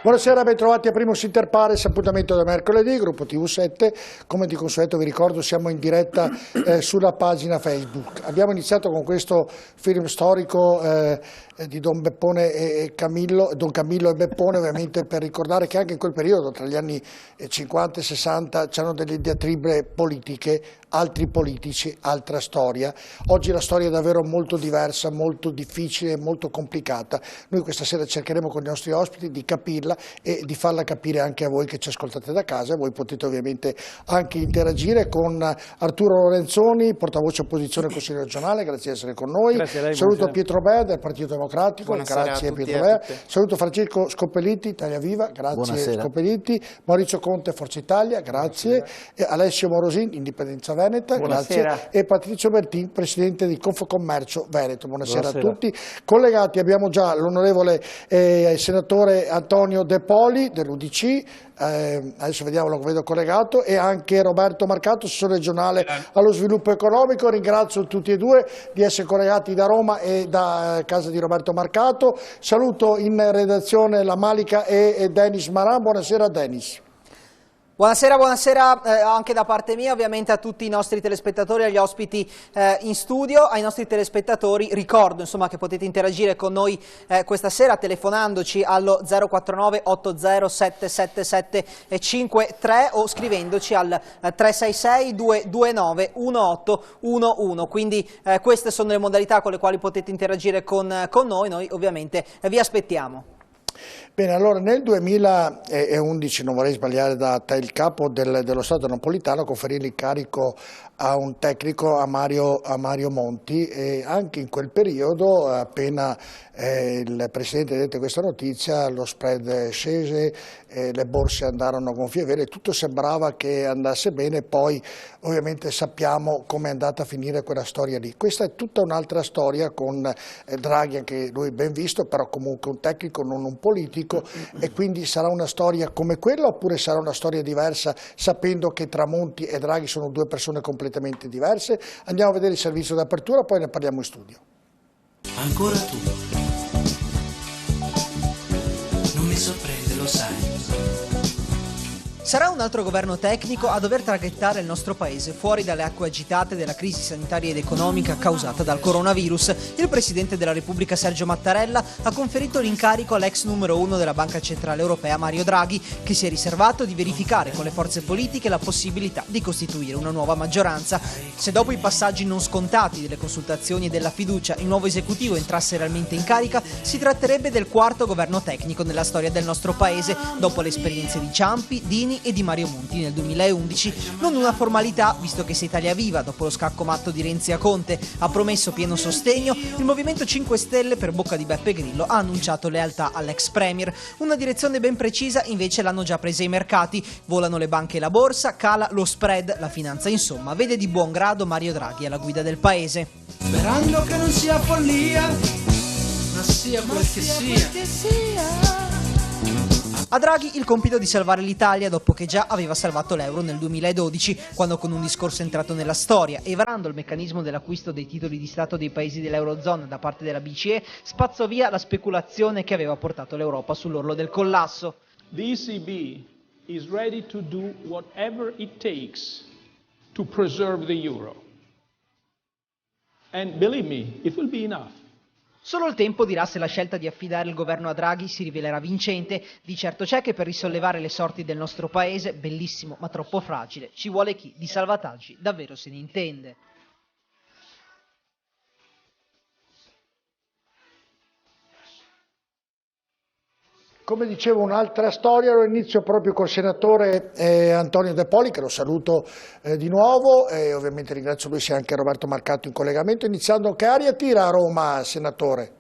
Buonasera, ben trovati a Primus Inter Pares, appuntamento da mercoledì, gruppo TV7. Come di consueto vi ricordo siamo in diretta sulla pagina Facebook. Abbiamo iniziato con questo film storico di Don Camillo e Beppone, ovviamente per ricordare che anche in quel periodo, tra gli anni 50 e 60, c'erano delle diatribe politiche, altri politici, altra storia. Oggi la storia è davvero molto diversa, molto difficile, molto complicata. Noi questa sera cercheremo con i nostri ospiti di capirla e di farla capire anche a voi che ci ascoltate da casa. Voi potete ovviamente anche interagire con Arturo Lorenzoni, portavoce opposizione al Consiglio regionale, grazie di essere con noi. Grazie a lei, saluto Pietro Bea del Partito Democratico, buonasera grazie a tutti Pietro Bea. Saluto Francesco Scopelliti, Italia Viva, grazie buonasera. Scopelliti. Maurizio Conte, Forza Italia, grazie. E Alessio Morosin, Indipendenza Veneta, buonasera. Grazie. E Patrizio Bertin, Presidente di Confcommercio Veneto. Buonasera a tutti. Collegati abbiamo già l'onorevole senatore Antonio De Poli dell'UDC, adesso vediamo, lo vedo collegato, e anche Roberto Marcato, assessore regionale allo sviluppo economico. Ringrazio tutti e due di essere collegati da Roma e da casa di Roberto Marcato. Saluto in redazione la Malika e Denis Maran. Buonasera Denis. Buonasera anche da parte mia, ovviamente a tutti i nostri telespettatori, agli ospiti in studio. Ai nostri telespettatori ricordo insomma che potete interagire con noi questa sera telefonandoci allo 049 80777 53 o scrivendoci al 366 229 1811. Quindi queste sono le modalità con le quali potete interagire con noi ovviamente vi aspettiamo. Bene, allora nel 2011, non vorrei sbagliare data, il capo dello Stato napolitano conferì l'incarico a un tecnico, a Mario Monti, e anche in quel periodo, appena il Presidente dette questa notizia, lo spread scese, le borse andarono a gonfie vele, tutto sembrava che andasse bene. Poi ovviamente sappiamo come è andata a finire quella storia lì. Questa è tutta un'altra storia con Draghi, anche lui ben visto, però comunque un tecnico, non un politico, e quindi sarà una storia come quella oppure sarà una storia diversa, sapendo che tra Monti e Draghi sono due persone completamente diverse? Andiamo a vedere il servizio d'apertura, poi ne parliamo in studio. Ancora tu non mi sorprende, lo sai. Sarà un altro governo tecnico a dover traghettare il nostro paese fuori dalle acque agitate della crisi sanitaria ed economica causata dal coronavirus. Il Presidente della Repubblica Sergio Mattarella ha conferito l'incarico all'ex numero 1 della Banca Centrale Europea Mario Draghi, che si è riservato di verificare con le forze politiche la possibilità di costituire una nuova maggioranza. Se dopo i passaggi non scontati delle consultazioni e della fiducia il nuovo esecutivo entrasse realmente in carica, si tratterebbe del quarto governo tecnico nella storia del nostro paese, dopo le esperienze di Ciampi, Dini e di Mario Monti nel 2011. Non una formalità, visto che se Italia Viva, dopo lo scacco matto di Renzi a Conte, ha promesso pieno sostegno, il Movimento 5 Stelle, per bocca di Beppe Grillo, ha annunciato lealtà all'ex premier. Una direzione ben precisa invece l'hanno già presa i mercati. Volano le banche e la borsa, cala lo spread, la finanza insomma vede di buon grado Mario Draghi alla guida del paese. Sperando che non sia follia, ma sia quel che sia. A Draghi il compito di salvare l'Italia dopo che già aveva salvato l'euro nel 2012, quando con un discorso è entrato nella storia e varando il meccanismo dell'acquisto dei titoli di Stato dei paesi dell'Eurozona da parte della BCE, spazzò via la speculazione che aveva portato l'Europa sull'orlo del collasso. The ECB is ready to do whatever it takes to preserve the euro. And believe me, it will be enough. Solo il tempo dirà se la scelta di affidare il governo a Draghi si rivelerà vincente. Di certo c'è che per risollevare le sorti del nostro paese, bellissimo ma troppo fragile, ci vuole chi di salvataggi davvero se ne intende. Come dicevo, un'altra storia, lo inizio proprio col senatore Antonio De Poli, che lo saluto di nuovo, e ovviamente ringrazio lui, sia anche Roberto Marcato in collegamento. Iniziando, che aria tira a Roma, senatore?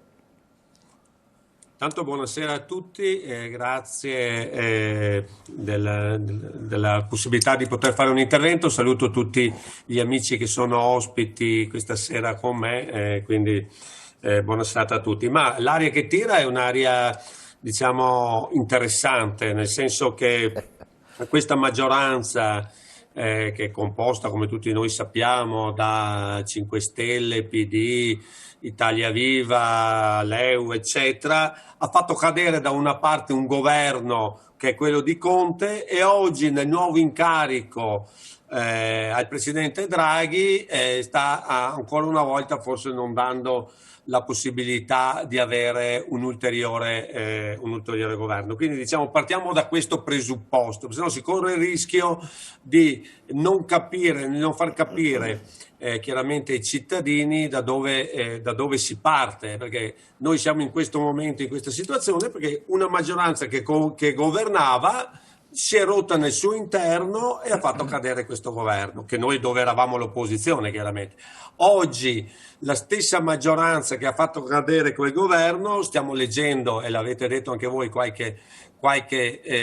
Tanto buonasera a tutti, grazie della possibilità di poter fare un intervento. Saluto tutti gli amici che sono ospiti questa sera con me, quindi buonasera a tutti. Ma l'aria che tira è un'aria, diciamo, interessante, nel senso che questa maggioranza che è composta, come tutti noi sappiamo, da 5 Stelle, PD, Italia Viva, Leu, eccetera, ha fatto cadere da una parte un governo che è quello di Conte, e oggi nel nuovo incarico al presidente Draghi sta ancora una volta forse non dando la possibilità di avere un ulteriore governo. Quindi diciamo partiamo da questo presupposto, se no si corre il rischio di non capire, di non far capire chiaramente ai cittadini da dove si parte, perché noi siamo in questo momento, in questa situazione, perché una maggioranza che governava si è rotta nel suo interno e ha fatto cadere questo governo, che noi dove eravamo l'opposizione chiaramente. Oggi la stessa maggioranza che ha fatto cadere quel governo, stiamo leggendo, e l'avete detto anche voi qualche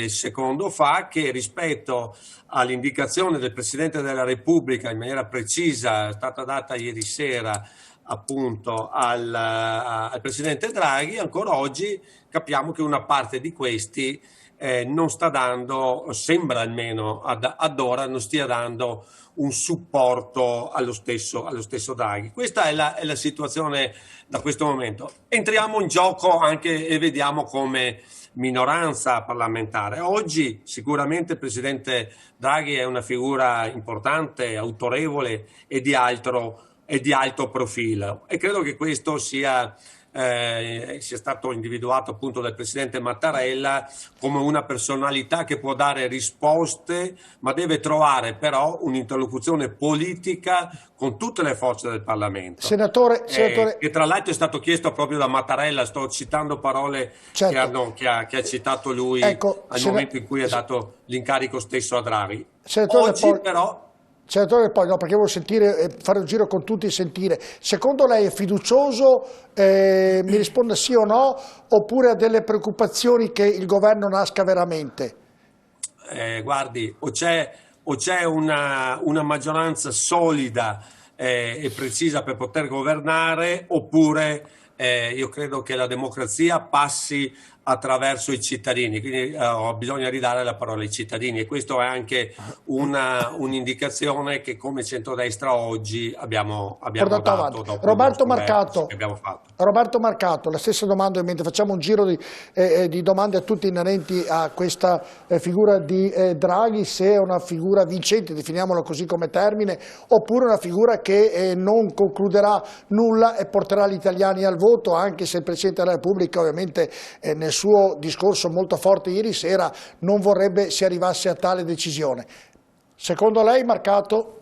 secondo fa, che rispetto all'indicazione del Presidente della Repubblica in maniera precisa, è stata data ieri sera appunto al Presidente Draghi, ancora oggi capiamo che una parte di questi non sta dando, sembra almeno ad ora, non stia dando un supporto allo stesso Draghi. Questa è la situazione da questo momento. Entriamo in gioco anche e vediamo come minoranza parlamentare. Oggi sicuramente il Presidente Draghi è una figura importante, autorevole e di alto profilo, e credo che questo sia stato individuato appunto dal Presidente Mattarella come una personalità che può dare risposte, ma deve trovare però un'interlocuzione politica con tutte le forze del Parlamento. Senatore... che tra l'altro è stato chiesto proprio da Mattarella, sto citando parole certo. che ha citato lui, ecco, al momento in cui ha dato l'incarico stesso a Draghi. Senatore Oggi però... Senatore Poi, no, perché volevo fare un giro con tutti e sentire, secondo lei è fiducioso, mi risponda sì o no, oppure ha delle preoccupazioni che il governo nasca veramente? Guardi, o c'è una maggioranza solida e precisa per poter governare, oppure io credo che la democrazia passi attraverso i cittadini, quindi bisogna ridare la parola ai cittadini, e questo è anche un'indicazione che come centrodestra oggi abbiamo dato dopo Roberto Marcato, che abbiamo fatto. Roberto Marcato, la stessa domanda, mentre facciamo un giro di domande a tutti inerenti a questa figura di Draghi, se è una figura vincente, definiamola così come termine, oppure una figura che non concluderà nulla e porterà gli italiani al voto, anche se il Presidente della Repubblica ovviamente nel suo discorso molto forte ieri sera non vorrebbe si arrivasse a tale decisione. Secondo lei, Marcato?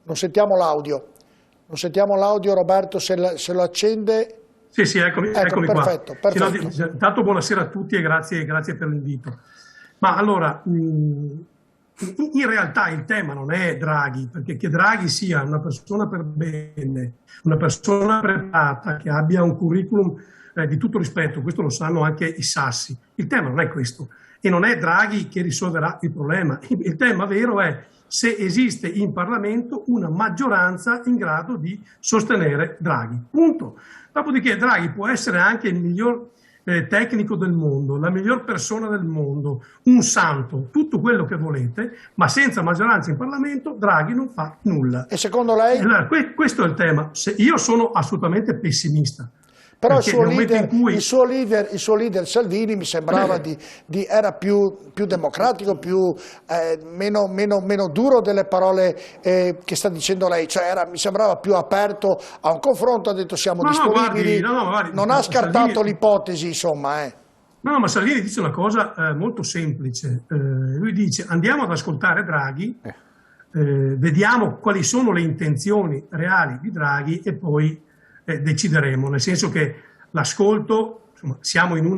Non sentiamo l'audio. Non sentiamo l'audio, Roberto, se lo accende. Sì, eccomi perfetto, qua. Perfetto. Intanto buonasera a tutti e grazie per l'invito. Ma allora, in realtà il tema non è Draghi, perché che Draghi sia una persona per bene, una persona preparata, che abbia un curriculum di tutto rispetto, questo lo sanno anche i sassi. Il tema non è questo, e non è Draghi che risolverà il problema. Il tema vero è se esiste in Parlamento una maggioranza in grado di sostenere Draghi. Punto. Dopodiché Draghi può essere anche il miglior tecnico del mondo, la miglior persona del mondo, un santo, tutto quello che volete, ma senza maggioranza in Parlamento Draghi non fa nulla. E secondo lei? Allora, questo è il tema. Io sono assolutamente pessimista. Però il suo leader Salvini mi sembrava era più democratico, meno duro delle parole che sta dicendo lei, cioè mi sembrava più aperto a un confronto, ha detto siamo disponibili, non ha scartato l'ipotesi, insomma. No, ma Salvini dice una cosa molto semplice, lui dice andiamo ad ascoltare Draghi, vediamo quali sono le intenzioni reali di Draghi e poi decideremo, nel senso che l'ascolto, insomma, siamo in un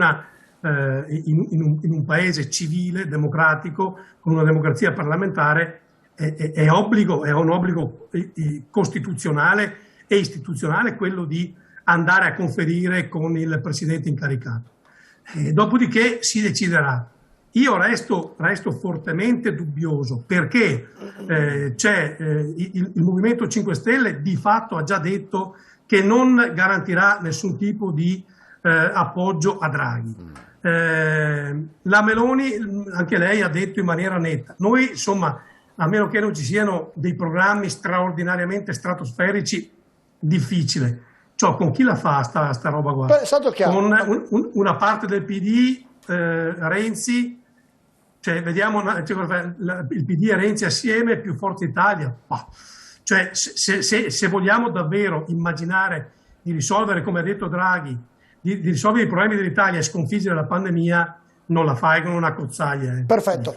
paese civile, democratico, con una democrazia parlamentare, è un obbligo costituzionale e istituzionale quello di andare a conferire con il Presidente incaricato. Dopodiché si deciderà. Io resto fortemente dubbioso perché il Movimento 5 Stelle di fatto ha già detto che non garantirà nessun tipo di appoggio a Draghi. La Meloni, anche lei ha detto in maniera netta, noi insomma, a meno che non ci siano dei programmi straordinariamente stratosferici, difficile. Cioè, con chi la fa sta roba qua? Beh, è stato chiaro. Con una parte del PD, Renzi, cioè vediamo il PD e Renzi assieme più Forza Italia. Cioè, se vogliamo davvero immaginare di risolvere, come ha detto Draghi, di risolvere i problemi dell'Italia e sconfiggere la pandemia, non la fai con una cozzaglia. Perfetto.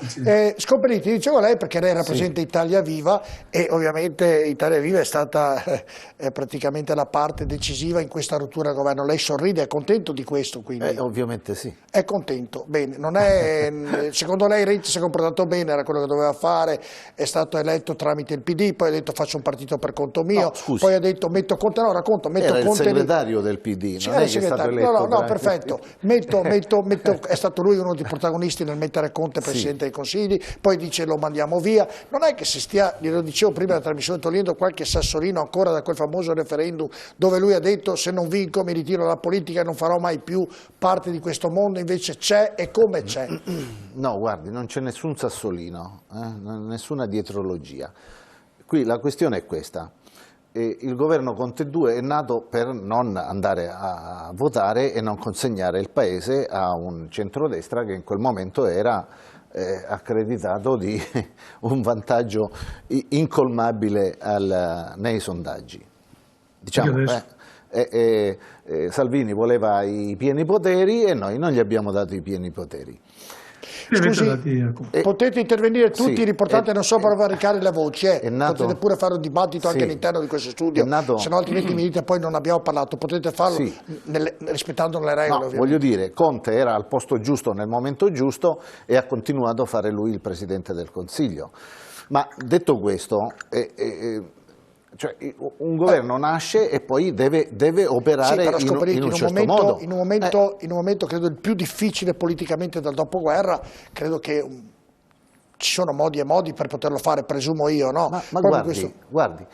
Scopelliti, dicevo lei perché lei rappresenta Italia Viva e ovviamente Italia Viva è stata praticamente la parte decisiva in questa rottura del governo. Lei sorride, è contento di questo quindi? Ovviamente sì. È contento, bene. Non è, secondo lei Renzi si è comportato bene, era quello che doveva fare, è stato eletto tramite il PD, poi ha detto faccio un partito per conto mio, poi ha detto metto Conte, no racconto, metto era Conte il segretario del PD, sì, non è che è stato eletto no, perfetto, è stato lui uno dei protagonisti nel mettere Conte Presidente dei Consigli, poi dice lo mandiamo via, non è che si stia, glielo dicevo prima della trasmissione, togliendo qualche sassolino ancora da quel famoso referendum dove lui ha detto se non vinco mi ritiro dalla politica e non farò mai più parte di questo mondo, invece c'è e come c'è. No, guardi, non c'è nessun sassolino, nessuna dietrologia. Qui la questione è questa. Il governo Conte 2 è nato per non andare a votare e non consegnare il Paese a un centrodestra che in quel momento era accreditato di un vantaggio incolmabile nei sondaggi. Diciamo, Salvini voleva i pieni poteri e noi non gli abbiamo dato i pieni poteri. Scusi, potete intervenire tutti, l'importante non so prevaricare le voci, potete pure fare un dibattito anche all'interno di questo studio, se no altrimenti mi dite poi non abbiamo parlato, potete farlo rispettando le regole. No, voglio dire, Conte era al posto giusto nel momento giusto e ha continuato a fare lui il Presidente del Consiglio. Ma detto questo, cioè, un governo nasce e poi deve operare in un certo modo. In un momento credo il più difficile politicamente dal dopoguerra, credo che ci sono modi e modi per poterlo fare, presumo io, no? Ma guardi,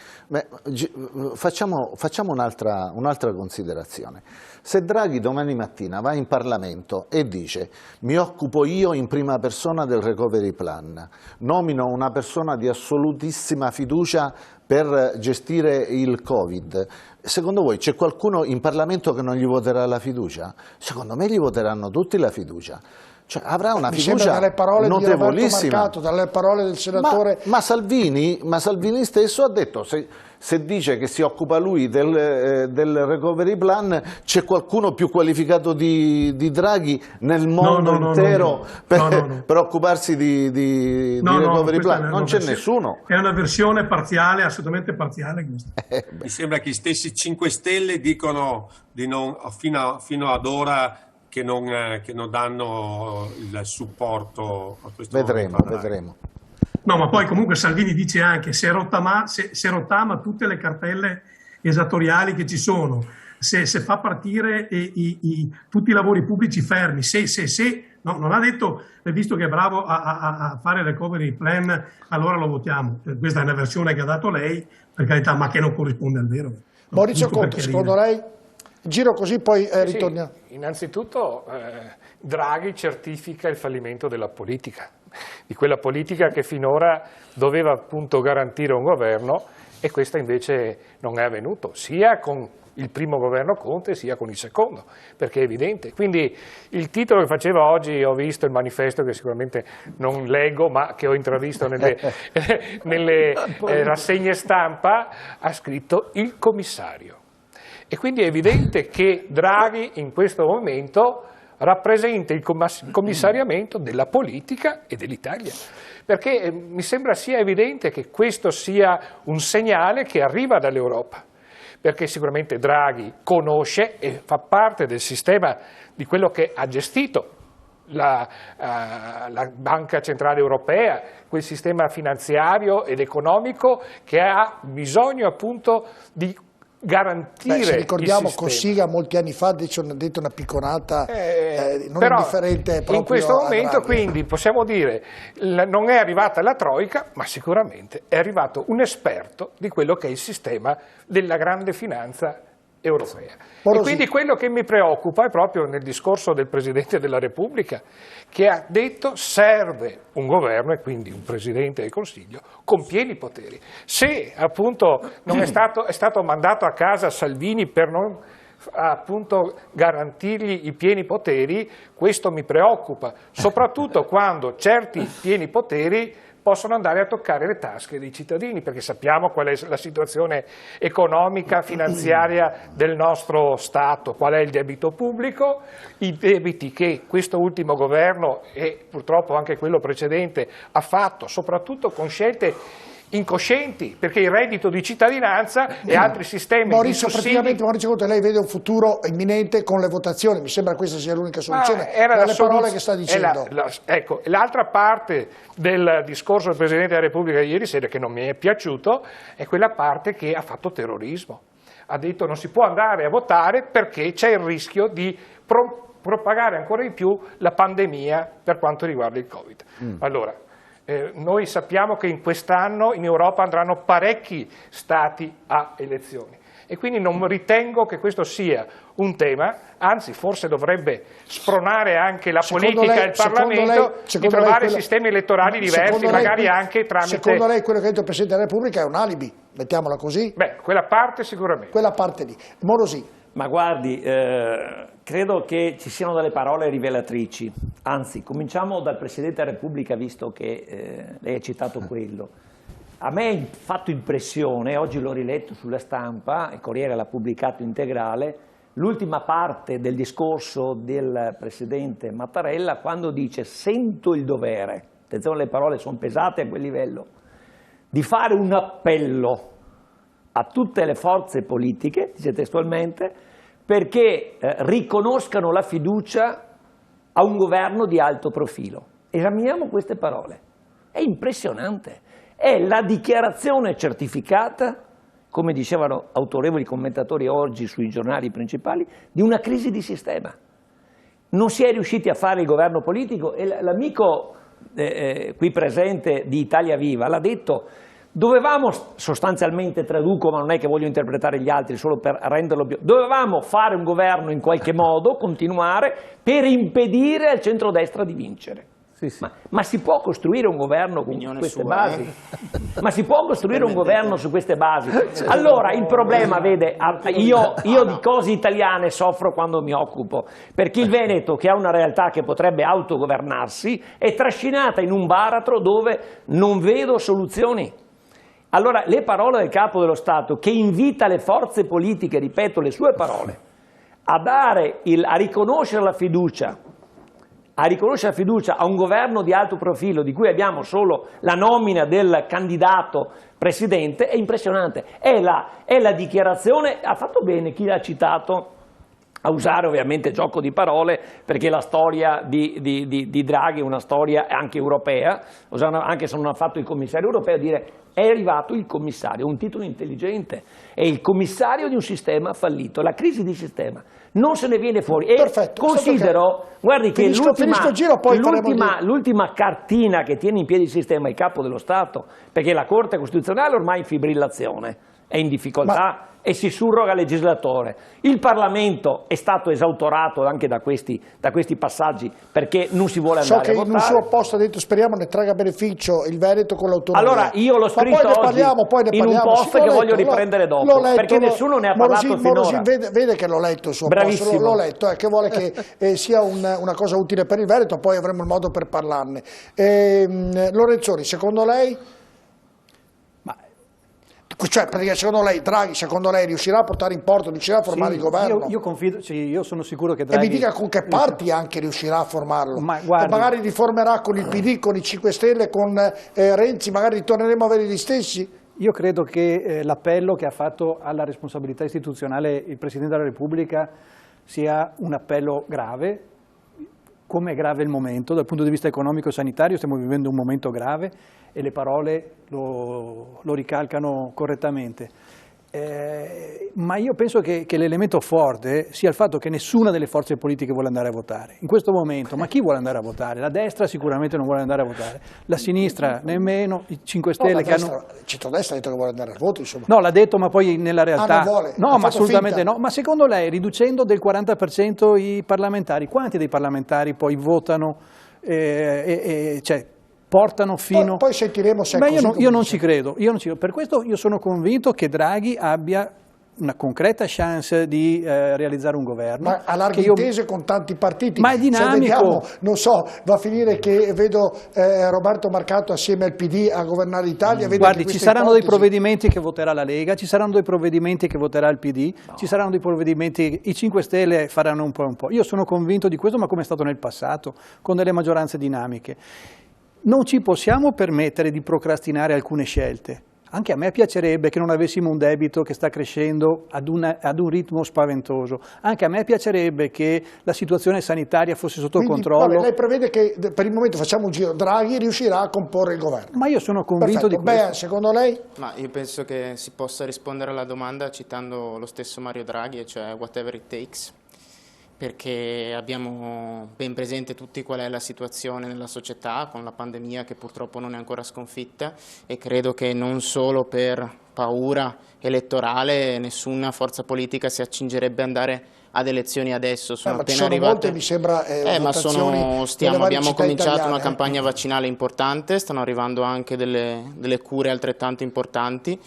facciamo un'altra considerazione. Se Draghi domani mattina va in Parlamento e dice mi occupo io in prima persona del recovery plan, nomino una persona di assolutissima fiducia per gestire il Covid, secondo voi c'è qualcuno in Parlamento che non gli voterà la fiducia? Secondo me gli voteranno tutti la fiducia. Cioè, avrà una fiducia dalle parole notevolissima. Di Marcato, dalle parole del senatore. Ma Salvini stesso ha detto se dice che si occupa lui del recovery plan, c'è qualcuno più qualificato di Draghi nel mondo intero per occuparsi di recovery plan? Non c'è nessuno. È una versione parziale, assolutamente parziale questa. Mi sembra che gli stessi 5 Stelle dicono di non, fino ad ora che non danno il supporto a questo momento. Vedremo. No, ma poi comunque Salvini dice anche se rottama tutte le cartelle esattoriali che ci sono, se fa partire tutti i lavori pubblici fermi, no, non ha detto, visto che è bravo a fare il recovery plan, allora lo votiamo. Questa è una versione che ha dato lei, per carità, ma che non corrisponde al vero. Maurizio Conte, secondo lei? Giro così poi ritorniamo. Sì, innanzitutto Draghi certifica il fallimento della politica, di quella politica che finora doveva appunto garantire un governo e questo invece non è avvenuto, sia con il primo governo Conte sia con il secondo, perché è evidente. Quindi il titolo che faceva oggi, ho visto il manifesto che sicuramente non leggo ma che ho intravisto nelle rassegne stampa, ha scritto il commissario. E quindi è evidente che Draghi in questo momento rappresenta il commissariamento della politica e dell'Italia, perché mi sembra sia evidente che questo sia un segnale che arriva dall'Europa, perché sicuramente Draghi conosce e fa parte del sistema di quello che ha gestito la Banca Centrale Europea, quel sistema finanziario ed economico che ha bisogno appunto di garantire. Se ricordiamo Cossiga molti anni fa ha detto una picconata non però indifferente proprio in questo momento quindi possiamo dire non è arrivata la Troica, ma sicuramente è arrivato un esperto di quello che è il sistema della grande finanza europea. E quindi quello che mi preoccupa è proprio nel discorso del Presidente della Repubblica, che ha detto serve un governo e quindi un Presidente del Consiglio con pieni poteri. Se appunto non è stato mandato a casa Salvini per non appunto garantirgli i pieni poteri, questo mi preoccupa, soprattutto quando certi pieni poteri possono andare a toccare le tasche dei cittadini, perché sappiamo qual è la situazione economica, finanziaria del nostro Stato, qual è il debito pubblico, i debiti che questo ultimo governo e purtroppo anche quello precedente ha fatto, soprattutto con scelte incoscienti, perché il reddito di cittadinanza e altri sistemi di sussidi... Praticamente, Maurizio Conte, lei vede un futuro imminente con le votazioni, mi sembra questa sia l'unica soluzione, dalle parole che sta dicendo. Ecco, l'altra parte del discorso del Presidente della Repubblica di ieri sera che non mi è piaciuto è quella parte che ha fatto terrorismo. Ha detto non si può andare a votare perché c'è il rischio di propagare ancora di più la pandemia per quanto riguarda il Covid. Allora, noi sappiamo che in quest'anno in Europa andranno parecchi stati a elezioni e quindi non ritengo che questo sia un tema, anzi forse dovrebbe spronare anche la politica e il Parlamento di trovare sistemi elettorali diversi, magari anche tramite... Secondo lei quello che ha detto il Presidente della Repubblica è un alibi, mettiamola così? Beh, quella parte sicuramente. Quella parte lì. Morosi. Ma guardi, credo che ci siano delle parole rivelatrici, anzi cominciamo dal Presidente della Repubblica, visto che lei ha citato quello. A me ha fatto impressione, oggi l'ho riletto sulla stampa, il Corriere l'ha pubblicato integrale, l'ultima parte del discorso del Presidente Mattarella quando dice sento il dovere, attenzione le parole sono pesate a quel livello, di fare un appello a tutte le forze politiche, dice testualmente, perché riconoscano la fiducia a un governo di alto profilo. Esaminiamo queste parole. È impressionante. È la dichiarazione certificata, come dicevano autorevoli commentatori oggi sui giornali principali, di una crisi di sistema. Non si è riusciti a fare il governo politico e l'amico qui presente di Italia Viva l'ha detto. Dovevamo, sostanzialmente traduco, ma non è che voglio interpretare gli altri, solo per renderlo più... Dovevamo fare un governo in qualche modo, continuare, per impedire al centrodestra di vincere. Sì, sì. Ma si può costruire un governo con queste basi? Ma si può costruire un governo su queste basi? Allora, il problema, vede, io di cose italiane soffro quando mi occupo, perché il Veneto, che ha una realtà che potrebbe autogovernarsi, è trascinata in un baratro dove non vedo soluzioni. Allora, le parole del Capo dello Stato, che invita le forze politiche, ripeto le sue parole, a riconoscere la fiducia a un governo di alto profilo, di cui abbiamo solo la nomina del candidato presidente, è impressionante. È la dichiarazione, ha fatto bene chi l'ha citato, a usare ovviamente gioco di parole, perché la storia di Draghi è una storia anche europea, anche se non ha fatto il commissario europeo, dire è arrivato il commissario, un titolo intelligente, è il commissario di un sistema fallito, la crisi di sistema, non se ne viene fuori. E perfetto, considero, guardi che l'ultima cartina che tiene in piedi il sistema è il Capo dello Stato, perché la Corte Costituzionale ormai è in fibrillazione, è in difficoltà e si surroga legislatore. Il Parlamento è stato esautorato anche da questi passaggi perché non si vuole andare a votare. So che in un suo posto ha detto speriamo ne traga beneficio il Veneto con l'autonomia. Allora io l'ho scritto oggi in un post che voglio riprendere dopo, perché nessuno ne ha parlato finora. Vede che l'ho letto il suo post, l'ho letto, che vuole che sia una cosa utile per il Veneto, poi avremo il modo per parlarne. Lorenzoni, secondo lei? Cioè, secondo lei Draghi, riuscirà a portare in porto, riuscirà a formare il governo? Io confido, io sono sicuro che Draghi... E mi dica con che parti anche riuscirà a formarlo. Magari riformerà con il PD, con i 5 Stelle, con Renzi, magari ritorneremo a avere gli stessi? Io credo che l'appello che ha fatto alla responsabilità istituzionale il Presidente della Repubblica sia un appello grave, come è grave il momento, dal punto di vista economico e sanitario stiamo vivendo un momento grave e le parole lo ricalcano correttamente. Ma io penso che l'elemento forte sia il fatto che nessuna delle forze politiche vuole andare a votare. In questo momento, ma chi vuole andare a votare? La destra sicuramente non vuole andare a votare, la sinistra nemmeno, i 5 Stelle che hanno... Il centrodestra ha detto che vuole andare al voto, insomma. No, l'ha detto, ma poi nella realtà... non vuole. No, ma assolutamente no. Ma secondo lei, riducendo del 40% i parlamentari, quanti dei parlamentari poi votano, cioè, portano fino... Poi sentiremo se è così. Io non ci credo. Per questo io sono convinto che Draghi abbia una concreta chance di realizzare un governo. Ma a larghe intese con tanti partiti. Ma è dinamico. Se vediamo, non so, va a finire che vedo Roberto Marcato assieme al PD a governare l'Italia. Guardi, ci saranno dei provvedimenti che voterà la Lega, ci saranno dei provvedimenti che voterà il PD, ci saranno dei provvedimenti, i 5 Stelle faranno un po'. Io sono convinto di questo, ma come è stato nel passato, con delle maggioranze dinamiche. Non ci possiamo permettere di procrastinare alcune scelte. Anche a me piacerebbe che non avessimo un debito che sta crescendo ad un ritmo spaventoso. Anche a me piacerebbe che la situazione sanitaria fosse sotto controllo. Vabbè, lei prevede che per il momento facciamo un giro, Draghi riuscirà a comporre il governo? Ma io sono convinto di questo. Beh, secondo lei? Ma io penso che si possa rispondere alla domanda citando lo stesso Mario Draghi, cioè whatever it takes, perché abbiamo ben presente tutti qual è la situazione nella società con la pandemia che purtroppo non è ancora sconfitta, e credo che non solo per paura elettorale nessuna forza politica si accingerebbe ad andare ad elezioni adesso. Sono appena arrivate. Molte, mi sembra, abbiamo cominciato una campagna vaccinale importante, stanno arrivando anche delle cure altrettanto importanti,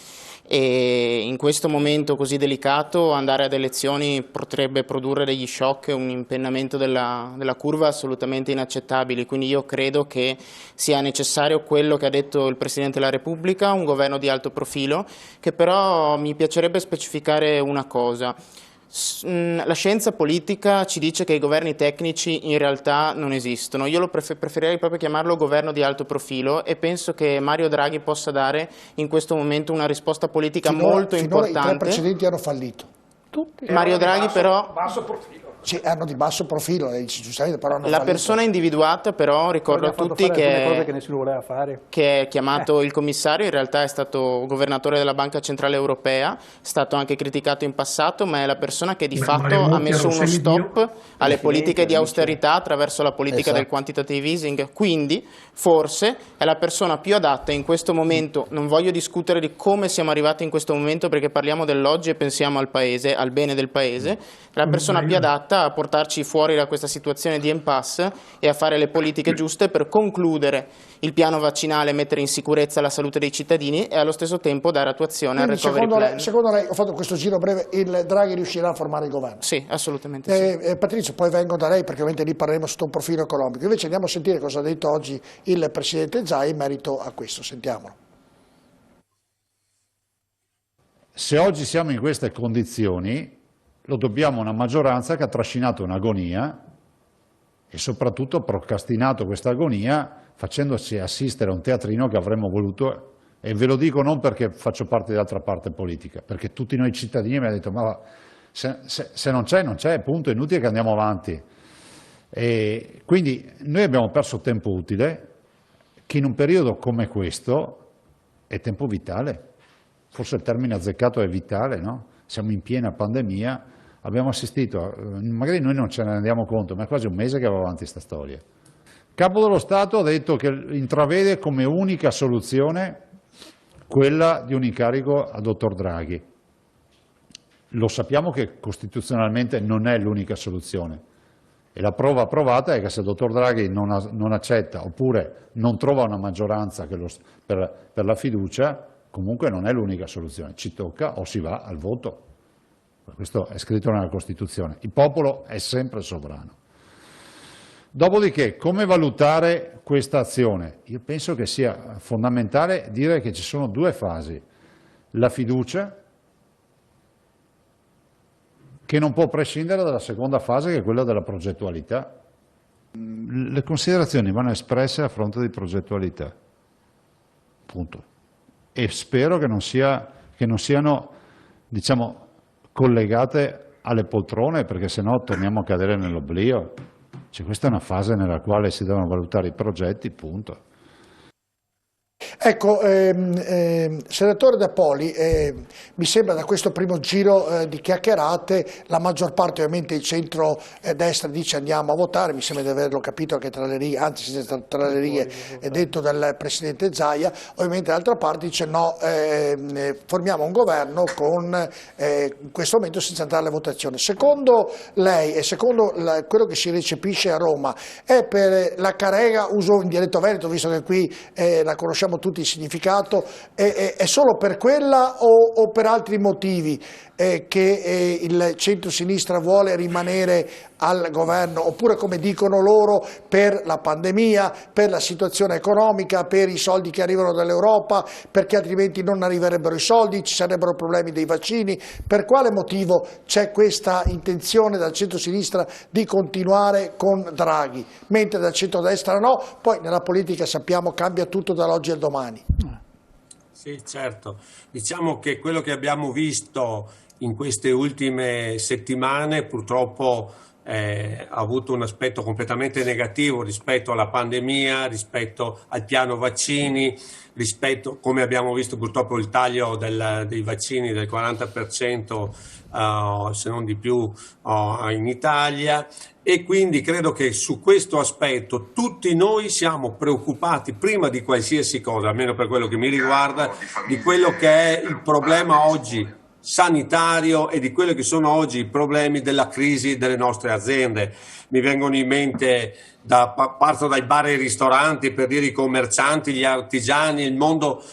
e in questo momento così delicato andare ad elezioni potrebbe produrre degli shock, un impennamento della curva assolutamente inaccettabili. Quindi io credo che sia necessario quello che ha detto il Presidente della Repubblica, un governo di alto profilo, che però mi piacerebbe specificare una cosa. La scienza politica ci dice che i governi tecnici in realtà non esistono. Io preferirei proprio chiamarlo governo di alto profilo, e penso che Mario Draghi possa dare in questo momento una risposta politica molto importante. I 3 precedenti hanno fallito. Tutti. Mario Draghi però... Basso profilo. Sì, hanno di basso profilo, però hanno la persona individuata però, ricordo a tutti che nessuno voleva fare. Che è chiamato il commissario, in realtà è stato governatore della Banca Centrale Europea, è stato anche criticato in passato, ma è la persona che di fatto ha messo uno stop alle politiche di austerità attraverso la politica del quantitative easing. Quindi forse è la persona più adatta in questo momento. Non voglio discutere di come siamo arrivati in questo momento, perché parliamo dell'oggi e pensiamo al paese, al bene del paese. È la persona più adatta a portarci fuori da questa situazione di impasse e a fare le politiche giuste per concludere il piano vaccinale, mettere in sicurezza la salute dei cittadini e allo stesso tempo dare attuazione al recovery plan. Secondo lei, ho fatto questo giro breve, il Draghi riuscirà a formare il governo? Sì, assolutamente sì. Patrizio, poi vengo da lei perché ovviamente lì parleremo sotto un profilo economico. Invece andiamo a sentire cosa ha detto oggi il Presidente Zaia in merito a questo. Sentiamolo. Se oggi siamo in queste condizioni, lo dobbiamo a una maggioranza che ha trascinato un'agonia e soprattutto ha procrastinato questa agonia facendoci assistere a un teatrino che avremmo voluto, e ve lo dico non perché faccio parte di altra parte politica, perché tutti noi cittadini mi hanno detto ma se non c'è, punto, è inutile che andiamo avanti. E quindi noi abbiamo perso tempo utile che in un periodo come questo è tempo vitale, forse il termine azzeccato è vitale, no? Siamo in piena pandemia. Abbiamo assistito, magari noi non ce ne rendiamo conto, ma è quasi un mese che va avanti questa storia. Il Capo dello Stato ha detto che intravede come unica soluzione quella di un incarico a dottor Draghi. Lo sappiamo che costituzionalmente non è l'unica soluzione, e la prova provata è che se il dottor Draghi non accetta oppure non trova una maggioranza per la fiducia, comunque non è l'unica soluzione, ci tocca o si va al voto. Questo è scritto nella Costituzione. Il popolo è sempre sovrano. Dopodiché, come valutare questa azione? Io penso che sia fondamentale dire che ci sono 2 fasi. La fiducia, che non può prescindere dalla seconda fase, che è quella della progettualità. Le considerazioni vanno espresse a fronte di progettualità. Punto. E spero che non siano, diciamo, collegate alle poltrone, perché sennò torniamo a cadere nell'oblio. Questa è una fase nella quale si devono valutare i progetti, punto. Ecco, senatore De Poli, mi sembra da questo primo giro di chiacchierate, la maggior parte ovviamente il centro-destra dice andiamo a votare, mi sembra di averlo capito anche tra le righe, anzi tra le righe è detto dal Presidente Zaia, ovviamente l'altra parte dice no, formiamo un governo con in questo momento senza andare alle votazioni. Secondo lei e secondo quello che si recepisce a Roma, è per la carega, uso in dialetto veneto visto che qui la conosciamo tutti il significato, è solo per quella o per altri motivi che il centro-sinistra vuole rimanere al governo, oppure come dicono loro per la pandemia, per la situazione economica, per i soldi che arrivano dall'Europa, perché altrimenti non arriverebbero i soldi, ci sarebbero problemi dei vaccini? Per quale motivo c'è questa intenzione dal centro-sinistra di continuare con Draghi, mentre dal centro-destra no? Poi nella politica sappiamo cambia tutto dall'oggi al domani. Sì, certo. Diciamo che quello che abbiamo visto in queste ultime settimane purtroppo ha avuto un aspetto completamente negativo rispetto alla pandemia, rispetto al piano vaccini, rispetto, come abbiamo visto purtroppo, il taglio dei vaccini del 40%, se non di più, in Italia. E quindi credo che su questo aspetto tutti noi siamo preoccupati prima di qualsiasi cosa, almeno per quello che mi riguarda, di quello che è il problema oggi sanitario e di quelli che sono oggi i problemi della crisi delle nostre aziende. Mi vengono in mente, parto dai bar e ristoranti, per dire i commercianti, gli artigiani, il mondo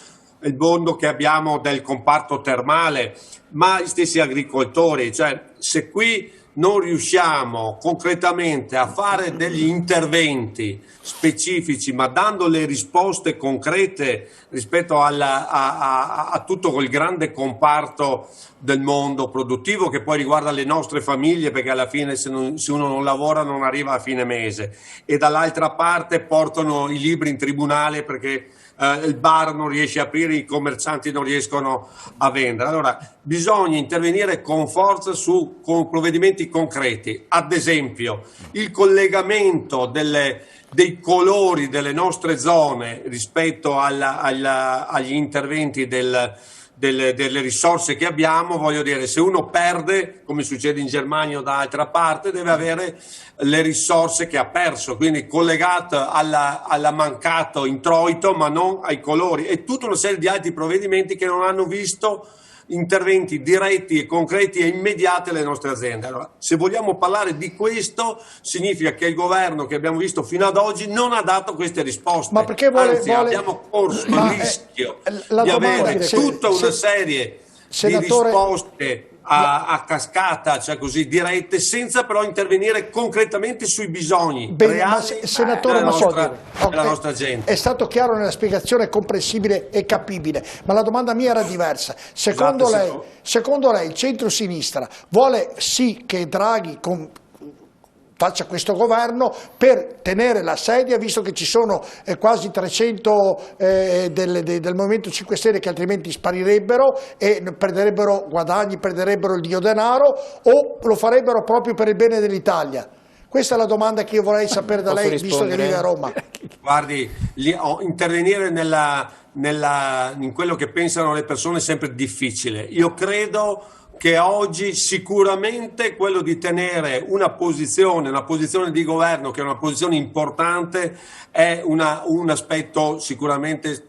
che abbiamo del comparto termale, ma gli stessi agricoltori. Cioè, se qui non riusciamo concretamente a fare degli interventi specifici, ma dando le risposte concrete rispetto a tutto quel grande comparto del mondo produttivo che poi riguarda le nostre famiglie, perché alla fine se uno non lavora non arriva a fine mese, e dall'altra parte portano i libri in tribunale perché il bar non riesce a aprire, i commercianti non riescono a vendere. Allora bisogna intervenire con forza con provvedimenti concreti, ad esempio il collegamento dei colori delle nostre zone rispetto agli interventi delle risorse che abbiamo. Voglio dire, se uno perde, come succede in Germania o da altra parte, deve avere le risorse che ha perso, quindi collegato alla mancato introito, ma non ai colori, e tutta una serie di altri provvedimenti che non hanno visto interventi diretti e concreti e immediati alle nostre aziende. Allora, se vogliamo parlare di questo, significa che il governo che abbiamo visto fino ad oggi non ha dato queste risposte. Ma perché Anzi, abbiamo corso il rischio di avere tutta una serie di risposte a cascata, cioè così dirette, senza però intervenire concretamente sui bisogni reali senatore della nostra gente. È stato chiaro nella spiegazione, comprensibile e capibile, ma la domanda mia era diversa. Secondo lei il centro-sinistra vuole sì che Draghi faccia questo governo per tenere la sedia, visto che ci sono quasi 300 del Movimento 5 Stelle che altrimenti sparirebbero e perderebbero guadagni, perderebbero il dio denaro, o lo farebbero proprio per il bene dell'Italia? Questa è la domanda che io vorrei sapere da lei, visto che vive a Roma. Guardi, intervenire in quello che pensano le persone è sempre difficile. Io credo che oggi sicuramente quello di tenere una posizione di governo, che è una posizione importante, è un aspetto sicuramente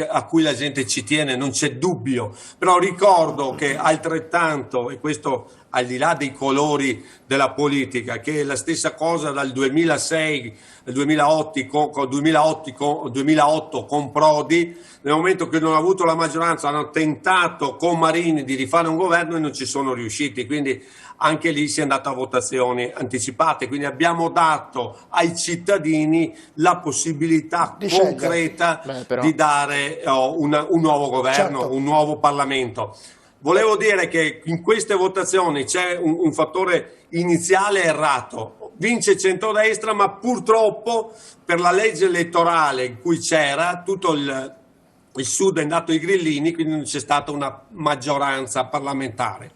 a cui la gente ci tiene, non c'è dubbio. Però ricordo che altrettanto, e questo al di là dei colori della politica, che è la stessa cosa dal 2006 al 2008 con Prodi, nel momento che non ha avuto la maggioranza hanno tentato con Marini di rifare un governo e non ci sono riusciti, quindi anche lì si è andato a votazioni anticipate, quindi abbiamo dato ai cittadini la possibilità concreta di dare un nuovo governo, certo, un nuovo Parlamento. Volevo dire che in queste votazioni c'è un fattore iniziale errato. Vince il centrodestra, ma purtroppo per la legge elettorale in cui c'era, tutto il Sud è andato ai grillini, quindi non c'è stata una maggioranza parlamentare.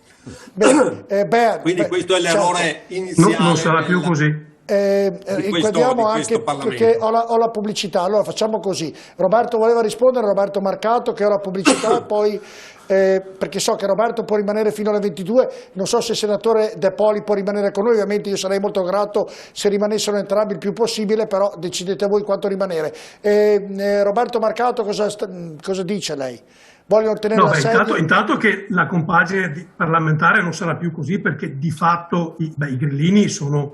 Quindi questo è l'errore iniziale. Non sarà più così. inquadriamo anche perché ho la pubblicità. Allora facciamo così: Roberto voleva rispondere, Roberto Marcato, che ho la pubblicità, poi perché so che Roberto può rimanere fino alle 22, non so se il senatore De Poli può rimanere con noi, ovviamente io sarei molto grato se rimanessero entrambi il più possibile, però decidete voi quanto rimanere. Roberto Marcato, cosa dice lei? Vogliono ottenere la sede? Intanto che la compagine parlamentare non sarà più così, perché di fatto i grillini sono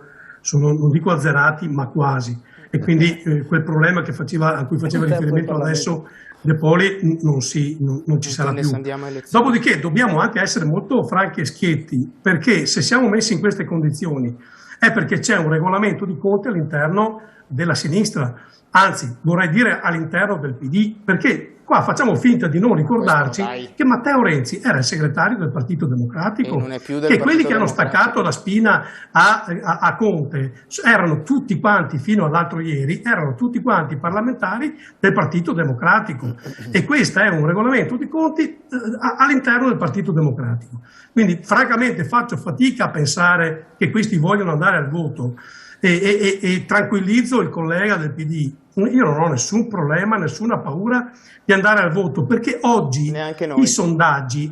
non dico azzerati, ma quasi, e quindi quel problema a cui faceva riferimento adesso De Poli non ci sarà più. Dopodiché dobbiamo anche essere molto franchi e schietti, perché se siamo messi in queste condizioni è perché c'è un regolamento di conti all'interno della sinistra, anzi vorrei dire all'interno del PD, perché qua facciamo finta di non ricordarci che Matteo Renzi era il segretario del Partito Democratico, che quelli che hanno staccato la spina a Conte erano tutti quanti, fino all'altro ieri, erano tutti quanti parlamentari del Partito Democratico, e questo è un regolamento di conti all'interno del Partito Democratico. Quindi francamente faccio fatica a pensare che questi vogliono andare al voto, e tranquillizzo il collega del PD. Io non ho nessun problema, nessuna paura di andare al voto, perché oggi i sondaggi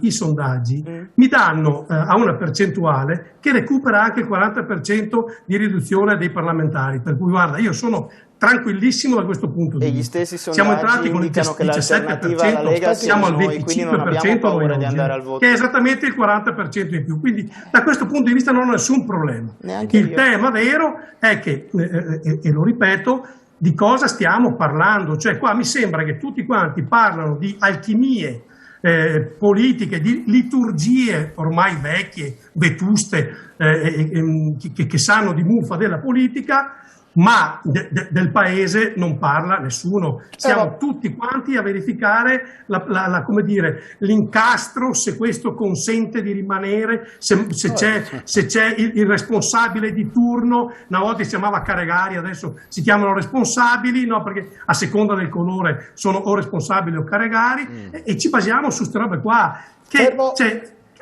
mi danno a una percentuale che recupera anche il 40% di riduzione dei parlamentari, per cui guarda, io sono tranquillissimo da questo punto di vista. Gli stessi sondaggi indicano che l'alternativa alla Lega siamo al 25% quindi non abbiamo paura di andare al voto. Che è esattamente il 40% in più, quindi da questo punto di vista non ho nessun problema. Il tema vero è che, e lo ripeto, di cosa stiamo parlando? Cioè qua mi sembra che tutti quanti parlano di alchimie politiche, di liturgie ormai vecchie, vetuste, che sanno di muffa della politica, ma del paese non parla nessuno. Siamo tutti quanti a verificare come dire, l'incastro, se questo consente di rimanere, se c'è il responsabile di turno. Una volta si chiamava Caregari, adesso si chiamano responsabili, no? Perché a seconda del colore sono o responsabili o Caregari, e ci basiamo su queste robe qua.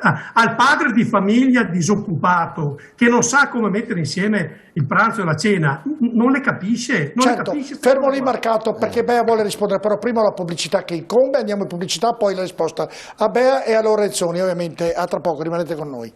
Al padre di famiglia disoccupato che non sa come mettere insieme il pranzo e la cena, non le capisce. Fermo lì Marcato, perché Bea vuole rispondere, però prima la pubblicità che incombe, andiamo in pubblicità, poi la risposta a Bea e a Lorenzoni, ovviamente a tra poco, rimanete con noi.